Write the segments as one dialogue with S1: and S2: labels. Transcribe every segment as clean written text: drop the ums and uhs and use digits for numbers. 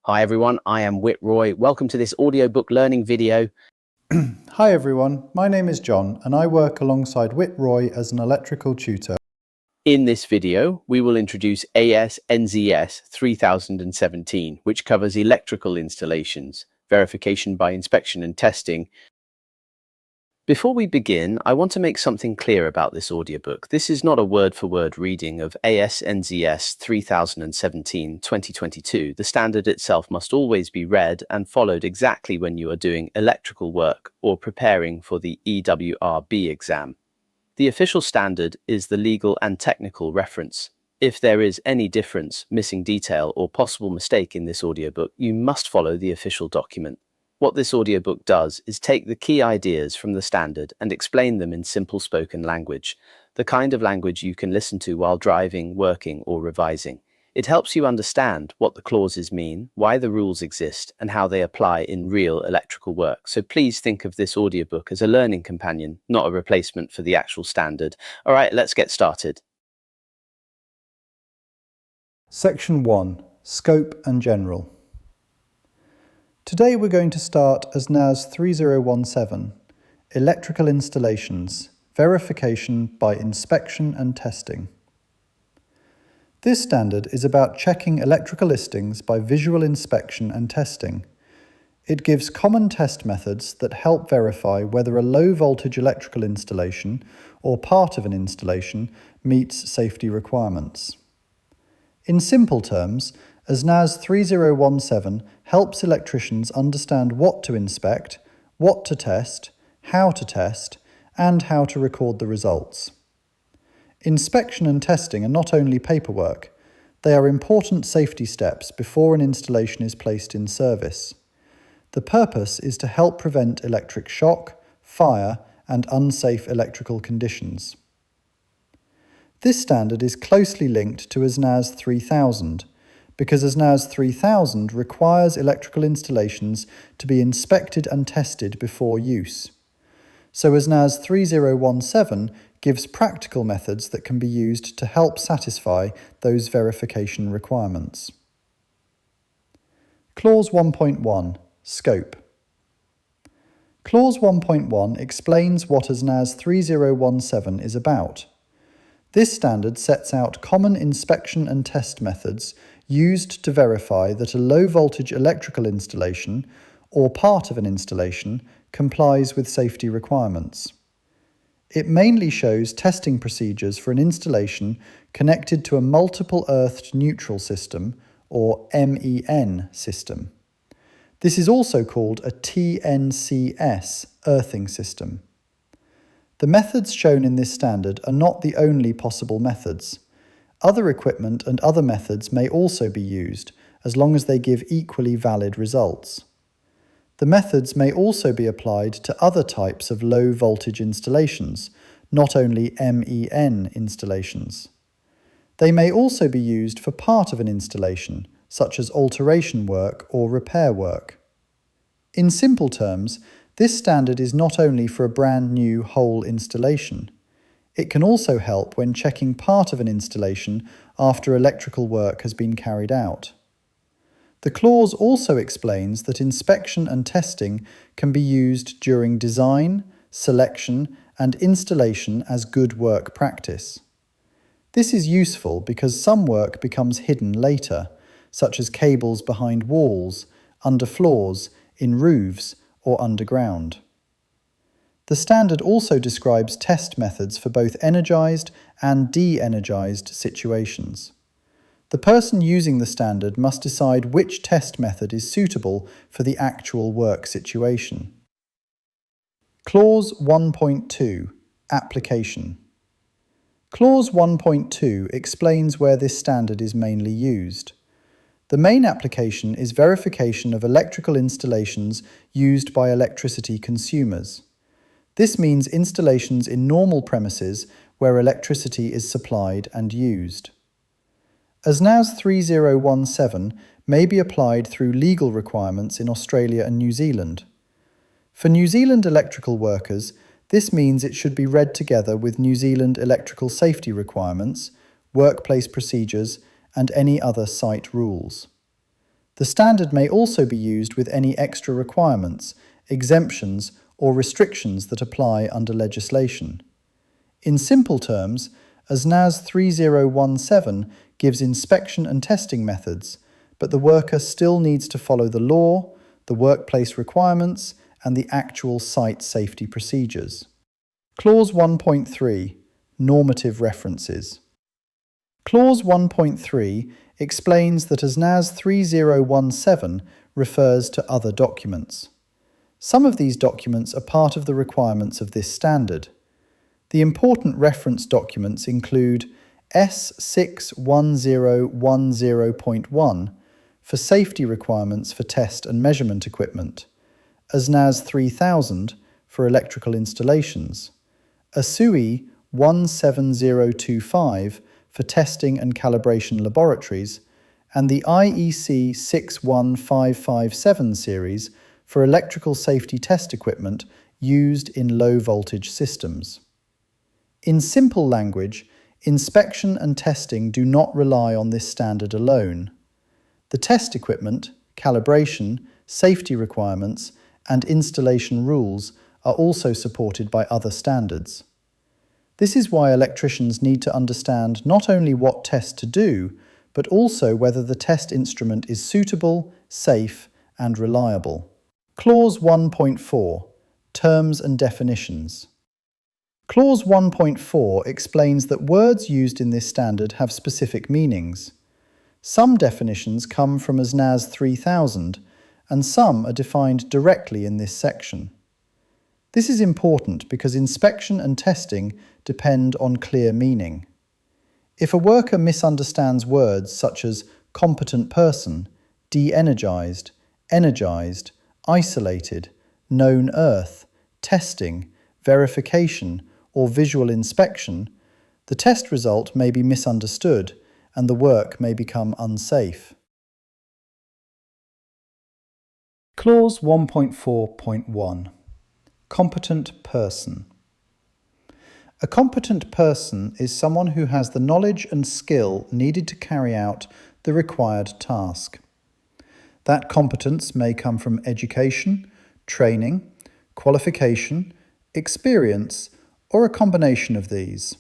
S1: Hi everyone, I am Whit Roy. Welcome to this audiobook learning video.
S2: Hi everyone, my name is John and I work alongside Whit Roy as an electrical tutor.
S1: In this video, we will introduce ASNZS 3017, which covers electrical installations, verification by inspection and testing. Before we begin, I want to make something clear about this audiobook. This is not a word-for-word reading of ASNZS 3017-2022. The standard itself must always be read and followed exactly when you are doing electrical work or preparing for the EWRB exam. The official standard is the legal and technical reference. If there is any difference, missing detail, or possible mistake in this audiobook, you must follow the official document. What this audiobook does is take the key ideas from the standard and explain them in simple spoken language, the kind of language you can listen to while driving, working, or revising. It helps you understand what the clauses mean, why the rules exist, and how they apply in real electrical work. So please think of this audiobook as a learning companion, not a replacement for the actual standard. All right, let's get started.
S2: Section 1. Scope and General. Today we're going to start ASNZS 3017, Electrical Installations, Verification by Inspection and Testing. This standard is about checking electrical listings by visual inspection and testing. It gives common test methods that help verify whether a low-voltage electrical installation or part of an installation meets safety requirements. In simple terms, ASNZS 3017 helps electricians understand what to inspect, what to test, and how to record the results. Inspection and testing are not only paperwork, they are important safety steps before an installation is placed in service. The purpose is to help prevent electric shock, fire, and unsafe electrical conditions. This standard is closely linked to ASNZS 3000, because ASNZS 3000 requires electrical installations to be inspected and tested before use. So ASNZS 3017 gives practical methods that can be used to help satisfy those verification requirements. Clause 1.1. Scope. Clause 1.1 explains what ASNZS 3017 is about. This standard sets out common inspection and test methods used to verify that a low-voltage electrical installation or part of an installation complies with safety requirements. It mainly shows testing procedures for an installation connected to a multiple earthed neutral system, or MEN system. This is also called a TNCS earthing system. The methods shown in this standard are not the only possible methods. Other equipment and other methods may also be used, as long as they give equally valid results. The methods may also be applied to other types of low-voltage installations, not only MEN installations. They may also be used for part of an installation, such as alteration work or repair work. In simple terms, this standard is not only for a brand new whole installation. It can also help when checking part of an installation after electrical work has been carried out. The clause also explains that inspection and testing can be used during design, selection, and installation as good work practice. This is useful because some work becomes hidden later, such as cables behind walls, under floors, in roofs, or underground. The standard also describes test methods for both energized and de-energized situations. The person using the standard must decide which test method is suitable for the actual work situation. Clause 1.2. Application. Clause 1.2 explains where this standard is mainly used. The main application is verification of electrical installations used by electricity consumers. This means installations in normal premises where electricity is supplied and used. ASNZS 3017 may be applied through legal requirements in Australia and New Zealand. For New Zealand electrical workers, this means it should be read together with New Zealand electrical safety requirements, workplace procedures, and any other site rules. The standard may also be used with any extra requirements, exemptions, or restrictions that apply under legislation. In simple terms, ASNZS 3017 gives inspection and testing methods, but the worker still needs to follow the law, the workplace requirements, and the actual site safety procedures. Clause 1.3 Normative References. Clause 1.3 explains that ASNZS 3017 refers to other documents. Some of these documents are part of the requirements of this standard. The important reference documents include S61010.1 for safety requirements for test and measurement equipment, ASNZS 3000 for electrical installations, ASUI 17025 for testing and calibration laboratories, and the IEC 61557 series for electrical safety test equipment used in low-voltage systems. In simple language, inspection and testing do not rely on this standard alone. The test equipment, calibration, safety requirements, and installation rules are also supported by other standards. This is why electricians need to understand not only what test to do, but also whether the test instrument is suitable, safe, and reliable. Clause 1.4 Terms and Definitions. Clause 1.4 explains that words used in this standard have specific meanings. Some definitions come from ASNZS 3000, and some are defined directly in this section. This is important because inspection and testing depend on clear meaning. If a worker misunderstands words such as competent person, de-energized, energized, isolated, known earth, testing, verification, or visual inspection, the test result may be misunderstood and the work may become unsafe. Clause 1.4.1 Competent person. A competent person is someone who has the knowledge and skill needed to carry out the required task. That competence may come from education, training, qualification, experience, or a combination of these.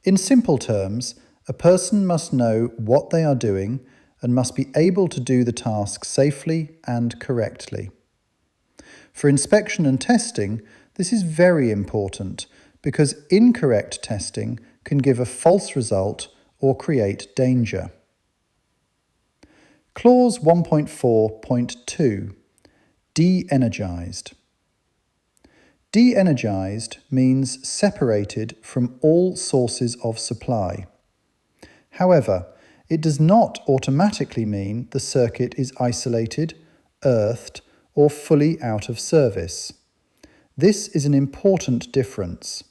S2: In simple terms, a person must know what they are doing and must be able to do the task safely and correctly. For inspection and testing, this is very important because incorrect testing can give a false result or create danger. Clause 1.4.2 De-energized. De-energized means separated from all sources of supply. However, it does not automatically mean the circuit is isolated, earthed, or fully out of service. This is an important difference.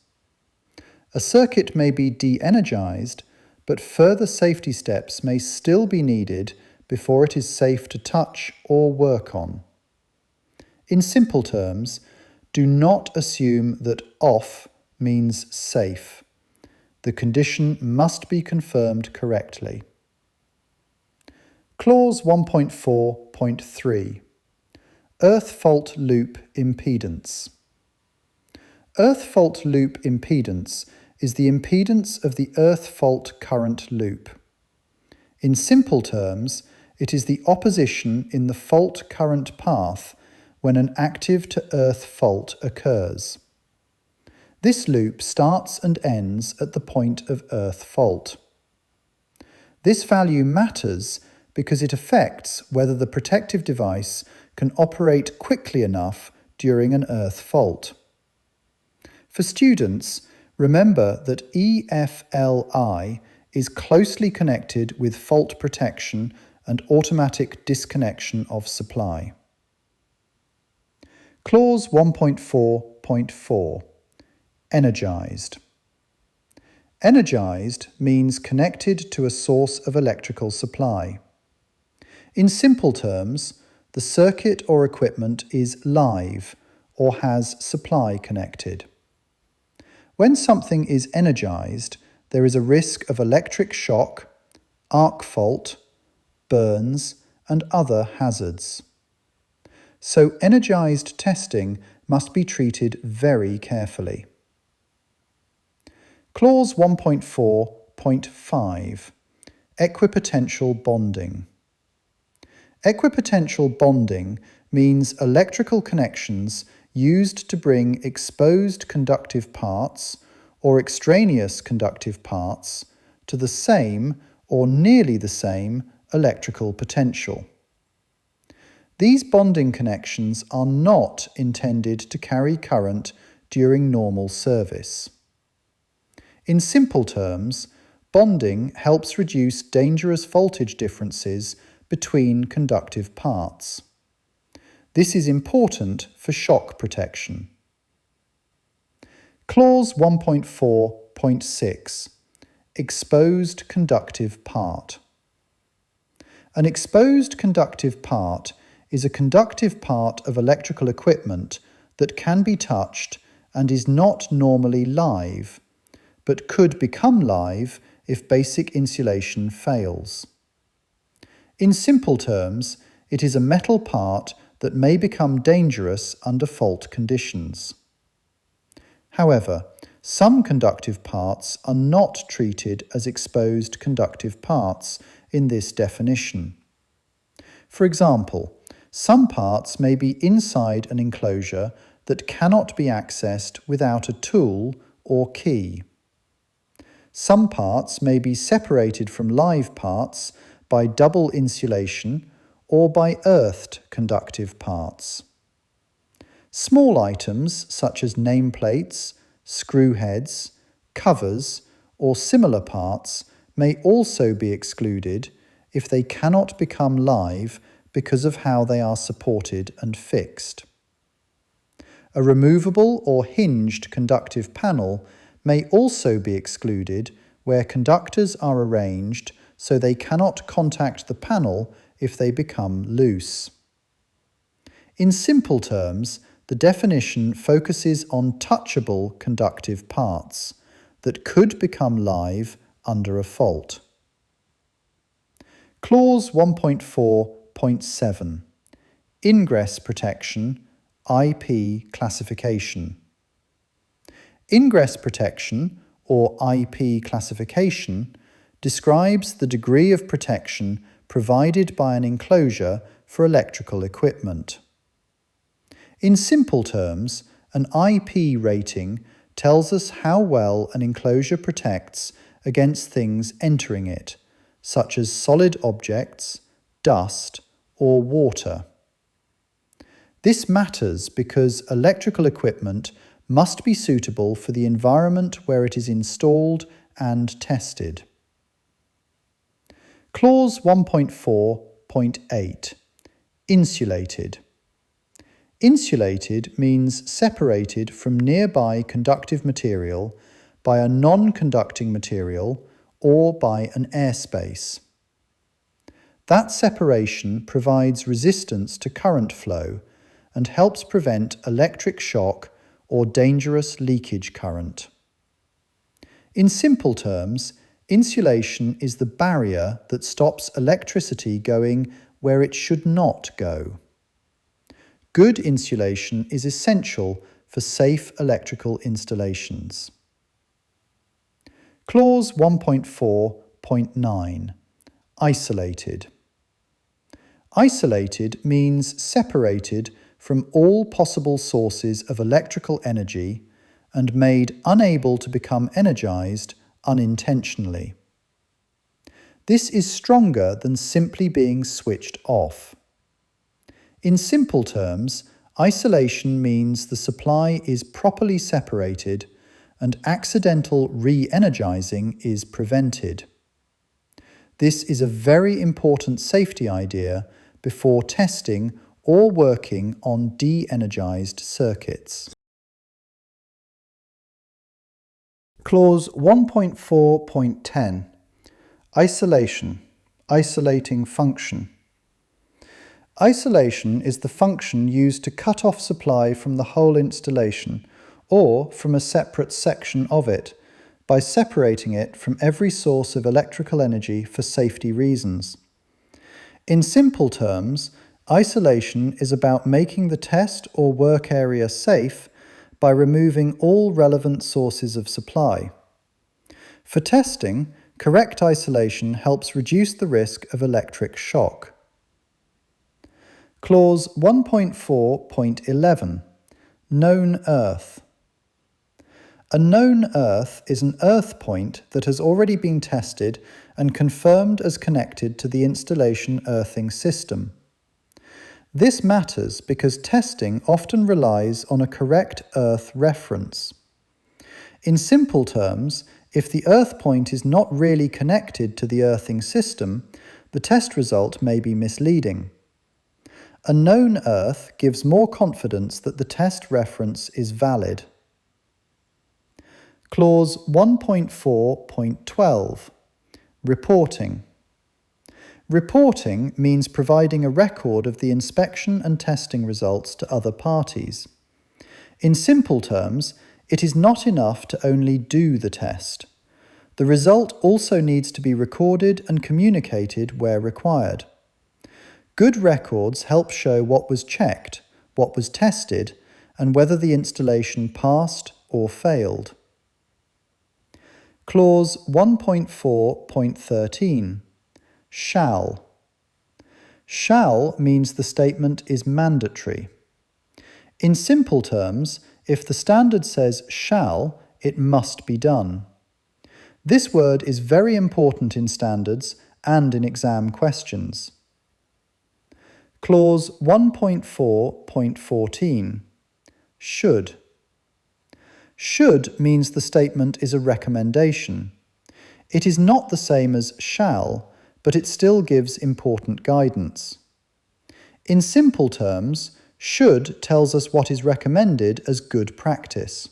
S2: A circuit may be de-energized, but further safety steps may still be needed before it is safe to touch or work on. In simple terms, do not assume that off means safe. The condition must be confirmed correctly. Clause 1.4.3 Earth fault loop impedance. Earth fault loop impedance is the impedance of the earth fault current loop. In simple terms, it is the opposition in the fault current path when an active to earth fault occurs. This loop starts and ends at the point of earth fault. This value matters because it affects whether the protective device can operate quickly enough during an earth fault. For students, remember that EFLI is closely connected with fault protection and automatic disconnection of supply. Clause 1.4.4 Energized. Energized means connected to a source of electrical supply. In simple terms, the circuit or equipment is live or has supply connected. When something is energized, there is a risk of electric shock, arc fault, burns, and other hazards. So energized testing must be treated very carefully. Clause 1.4.5 Equipotential bonding. Equipotential bonding means electrical connections used to bring exposed conductive parts or extraneous conductive parts to the same or nearly the same electrical potential. These bonding connections are not intended to carry current during normal service. In simple terms, bonding helps reduce dangerous voltage differences between conductive parts. This is important for shock protection. Clause 1.4.6 Exposed conductive part. An exposed conductive part is a conductive part of electrical equipment that can be touched and is not normally live, but could become live if basic insulation fails. In simple terms, it is a metal part that may become dangerous under fault conditions. However, some conductive parts are not treated as exposed conductive parts in this definition. For example, some parts may be inside an enclosure that cannot be accessed without a tool or key. Some parts may be separated from live parts by double insulation or by earthed conductive parts. Small items such as nameplates, screw heads, covers, or similar parts may also be excluded if they cannot become live because of how they are supported and fixed. A removable or hinged conductive panel may also be excluded where conductors are arranged so they cannot contact the panel if they become loose. In simple terms, the definition focuses on touchable conductive parts that could become live under a fault. Clause 1.4.7 Ingress protection, IP classification. Ingress protection, or IP classification, describes the degree of protection provided by an enclosure for electrical equipment. In simple terms, an IP rating tells us how well an enclosure protects against things entering it, such as solid objects, dust, or water. This matters because electrical equipment must be suitable for the environment where it is installed and tested. Clause 1.4.8 Insulated. Insulated means separated from nearby conductive material by a non-conducting material or by an airspace. That separation provides resistance to current flow and helps prevent electric shock or dangerous leakage current. In simple terms, insulation is the barrier that stops electricity going where it should not go. Good insulation is essential for safe electrical installations. Clause 1.4.9 Isolated. Isolated means separated from all possible sources of electrical energy and made unable to become energized unintentionally. This is stronger than simply being switched off. In simple terms, isolation means the supply is properly separated and accidental re-energizing is prevented. This is a very important safety idea before testing or working on de-energized circuits. Clause 1.4.10 Isolation, isolating function. Isolation is the function used to cut off supply from the whole installation or from a separate section of it by separating it from every source of electrical energy for safety reasons. In simple terms, isolation is about making the test or work area safe by removing all relevant sources of supply. For testing, correct isolation helps reduce the risk of electric shock. Clause 1.4.11. Known earth. A known earth is an earth point that has already been tested and confirmed as connected to the installation earthing system. This matters because testing often relies on a correct earth reference. In simple terms, if the earth point is not really connected to the earthing system, the test result may be misleading. A known earth gives more confidence that the test reference is valid. Clause 1.4.12. Reporting. Reporting means providing a record of the inspection and testing results to other parties. In simple terms, it is not enough to only do the test. The result also needs to be recorded and communicated where required. Good records help show what was checked, what was tested, and whether the installation passed or failed. Clause 1.4.13. Shall. Shall means the statement is mandatory. In simple terms, if the standard says shall, it must be done. This word is very important in standards and in exam questions. Clause 1.4.14. Should. Should means the statement is a recommendation. It is not the same as shall, but it still gives important guidance. In simple terms, should tells us what is recommended as good practice.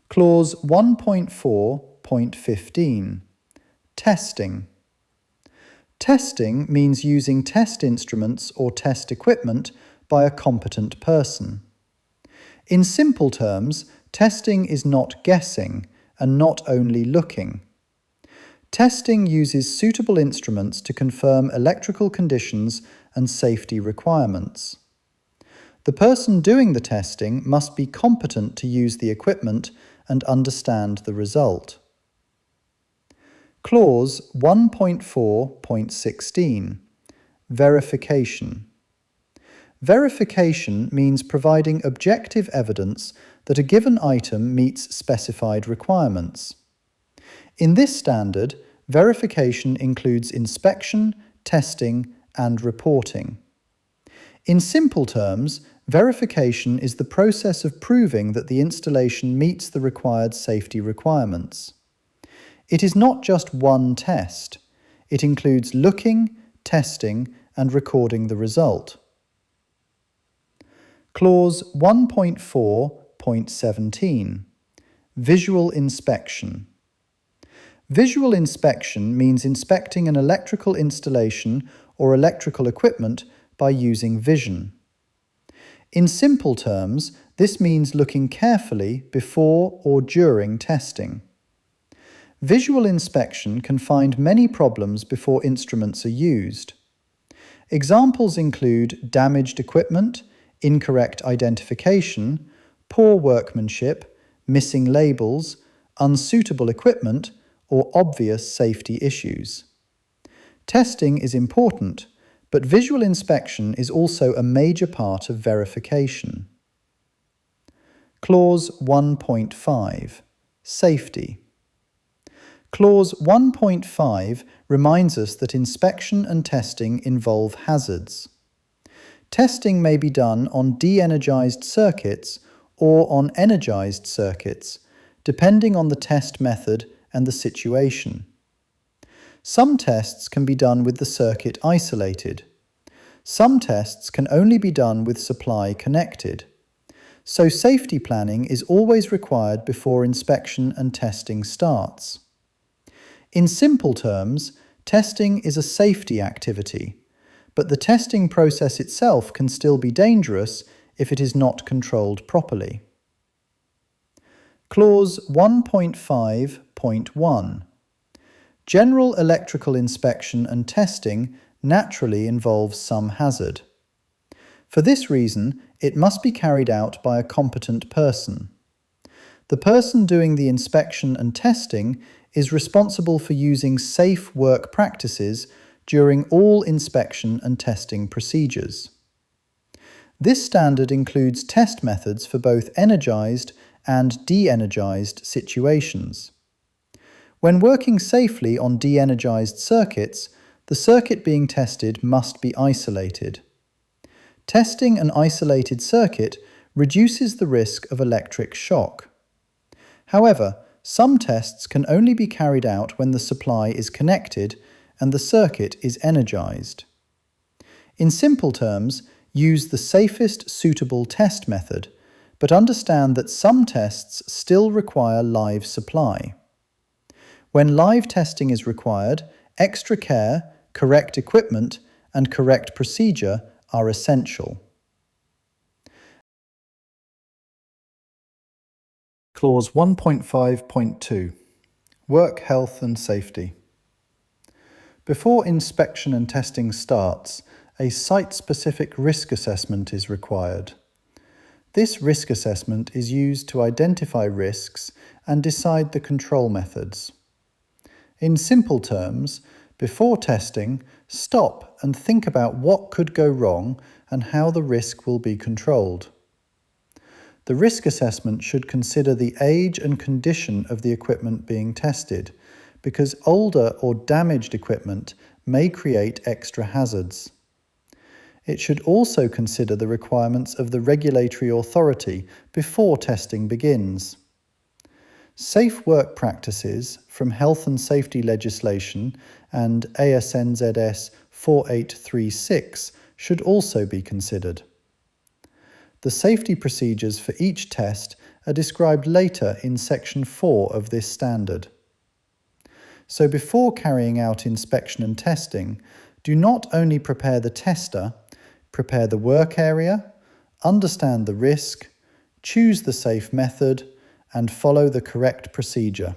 S2: Clause 1.4.15. Testing. Testing means using test instruments or test equipment by a competent person. In simple terms, testing is not guessing and not only looking. Testing uses suitable instruments to confirm electrical conditions and safety requirements. The person doing the testing must be competent to use the equipment and understand the result. Clause 1.4.16. Verification. Verification means providing objective evidence that a given item meets specified requirements. In this standard, verification includes inspection, testing, and reporting. In simple terms, verification is the process of proving that the installation meets the required safety requirements. It is not just one test. It includes looking, testing, and recording the result. Clause 1.4.17. Visual inspection. Visual inspection means inspecting an electrical installation or electrical equipment by using vision. In simple terms, this means looking carefully before or during testing. Visual inspection can find many problems before instruments are used. Examples include damaged equipment, incorrect identification, poor workmanship, missing labels, unsuitable equipment, or obvious safety issues. Testing is important, but visual inspection is also a major part of verification. Clause 1.5. Safety. Clause 1.5 reminds us that inspection and testing involve hazards. Testing may be done on de-energized circuits or on energized circuits, depending on the test method and the situation. Some tests can be done with the circuit isolated. Some tests can only be done with supply connected. So safety planning is always required before inspection and testing starts. In simple terms, testing is a safety activity, but the testing process itself can still be dangerous if it is not controlled properly. Clause 1.5.1. General electrical inspection and testing naturally involves some hazard. For this reason, it must be carried out by a competent person. The person doing the inspection and testing is responsible for using safe work practices during all inspection and testing procedures. This standard includes test methods for both energized and de-energized situations. When working safely on de-energized circuits, the circuit being tested must be isolated. Testing an isolated circuit reduces the risk of electric shock. However, some tests can only be carried out when the supply is connected and the circuit is energized. In simple terms, use the safest suitable test method, but understand that some tests still require live supply. When live testing is required, extra care, correct equipment, and correct procedure are essential. Clause 1.5.2 Work Health and Safety. Before inspection and testing starts, a site-specific risk assessment is required. This risk assessment is used to identify risks and decide the control methods. In simple terms, before testing, stop and think about what could go wrong and how the risk will be controlled. The risk assessment should consider the age and condition of the equipment being tested, because older or damaged equipment may create extra hazards. It should also consider the requirements of the regulatory authority before testing begins. Safe work practices from health and safety legislation and ASNZS 4836 should also be considered. The safety procedures for each test are described later in Section 4 of this standard. So before carrying out inspection and testing, do not only prepare the tester, prepare the work area, understand the risk, choose the safe method, and follow the correct procedure.